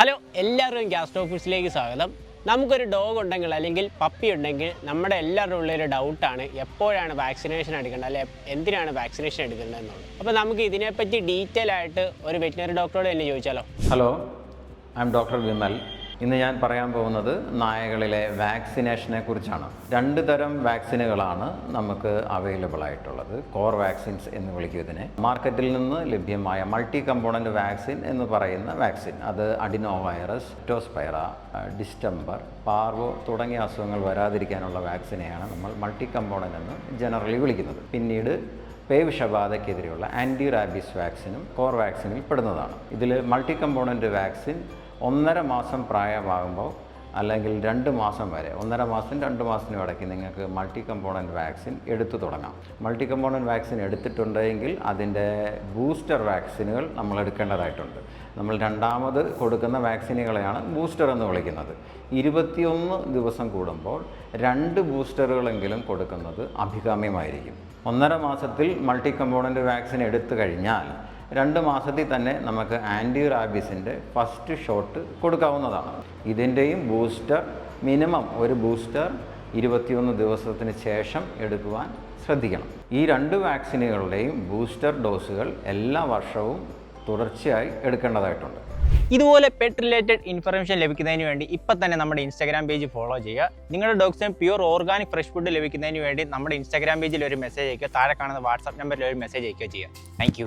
Hello, എല്ലാവർക്കും gastro ഫുഡ്സിലേക്ക് സ്വാഗതം. നമുക്കൊരു ഡോഗ് ഉണ്ടെങ്കിൽ അല്ലെങ്കിൽ പപ്പി ഉണ്ടെങ്കിൽ നമ്മുടെ എല്ലാവരുടെ ഉള്ളൊരു ഡൗട്ടാണ് എപ്പോഴാണ് വാക്സിനേഷൻ എടുക്കേണ്ടത്, അല്ലെ എന്തിനാണ് വാക്സിനേഷൻ എടുക്കേണ്ടത് എന്നുള്ളത്. അപ്പോൾ നമുക്ക് ഇതിനെപ്പറ്റി ഡീറ്റെയിൽ ആയിട്ട് ഒരു വെറ്റിനറി ഡോക്ടറോട് തന്നെ ചോദിച്ചാലോ. Hello, I am doctor Vimal. ഇന്ന് ഞാൻ പറയാൻ പോകുന്നത് നായകളിലെ വാക്സിനേഷനെ കുറിച്ചാണ്. രണ്ട് തരം വാക്സിനുകളാണ് നമുക്ക് അവൈലബിൾ ആയിട്ടുള്ളത്. കോർ വാക്സിൻസ് എന്ന് വിളിക്കും ഇതിനെ. മാർക്കറ്റിൽ നിന്ന് ലഭ്യമായ മൾട്ടി കമ്പോണൻറ്റ് വാക്സിൻ എന്ന് പറയുന്ന വാക്സിൻ, അത് അഡിനോ വൈറസ്, ടോസ്പൈറ, ഡിസ്റ്റംബർ, പാർവോ തുടങ്ങിയ അസുഖങ്ങൾ വരാതിരിക്കാനുള്ള വാക്സിനെയാണ് നമ്മൾ മൾട്ടി കമ്പോണൻ്റ് എന്ന് ജനറലി വിളിക്കുന്നത്. പിന്നീട് പേവിഷബാധയ്ക്കെതിരെയുള്ള ആൻറ്റി റാബീസ് വാക്സിനും കോർ വാക്സിനിൽ പെടുന്നതാണ്. ഇതിൽ മൾട്ടി കമ്പോണൻറ്റ് വാക്സിൻ 1.5 മാസം പ്രായമാകുമ്പോൾ അല്ലെങ്കിൽ 2 മാസം വരെ, 1.5 മാസം 2 മാസത്തിനും ഇടയ്ക്ക് നിങ്ങൾക്ക് മൾട്ടി കമ്പോണൻറ്റ് വാക്സിൻ എടുത്തു തുടങ്ങാം. മൾട്ടി കമ്പോണൻറ്റ് വാക്സിൻ എടുത്തിട്ടുണ്ടെങ്കിൽ അതിൻ്റെ ബൂസ്റ്റർ വാക്സിനുകൾ നമ്മൾ എടുക്കേണ്ടതായിട്ടുണ്ട്. നമ്മൾ രണ്ടാമത് കൊടുക്കുന്ന വാക്സിനുകളെയാണ് ബൂസ്റ്റർ എന്ന് വിളിക്കുന്നത്. 21 ദിവസം കൂടുമ്പോൾ 2 ബൂസ്റ്ററുകളെങ്കിലും കൊടുക്കുന്നത് അഭികാമ്യമായിരിക്കും. 1.5 മാസത്തിൽ മൾട്ടി കമ്പോണൻറ്റ് വാക്സിൻ എടുത്തു കഴിഞ്ഞാൽ 2 മാസത്തിൽ തന്നെ നമുക്ക് ആൻറ്റി റാബീസിൻ്റെ ഫസ്റ്റ് ഷോട്ട് കൊടുക്കാവുന്നതാണ്. ഇതിൻ്റെയും ബൂസ്റ്റർ മിനിമം ഒരു ബൂസ്റ്റർ 21 ദിവസത്തിന് ശേഷം എടുക്കുവാൻ ശ്രദ്ധിക്കണം. ഈ 2 വാക്സിനുകളുടെയും ബൂസ്റ്റർ ഡോസുകൾ എല്ലാ വർഷവും തുടർച്ചയായി എടുക്കേണ്ടതായിട്ടുണ്ട്. ഇതുപോലെ പെറ്റ് റിലേറ്റഡ് ഇൻഫർമേഷൻ ലഭിക്കുന്നതിന് വേണ്ടി ഇപ്പം തന്നെ നമ്മുടെ ഇൻസ്റ്റാഗ്രാം പേജ് ഫോളോ ചെയ്യുക. നിങ്ങളുടെ ഡോഗ്സിന് പ്യൂർ ഓർഗാനിക് ഫ്രഷ് ഫുഡ് ലഭിക്കുന്നതിന് വേണ്ടി നമ്മുടെ ഇൻസ്റ്റാഗ്രാം പേജിൽ ഒരു മെസ്സേജ് അയക്കുക. താഴെ കാണുന്ന വാട്സാപ്പ് നമ്പറിൽ ഒരു മെസ്സേജ് അയക്കുകയോ ചെയ്യുക. താങ്ക്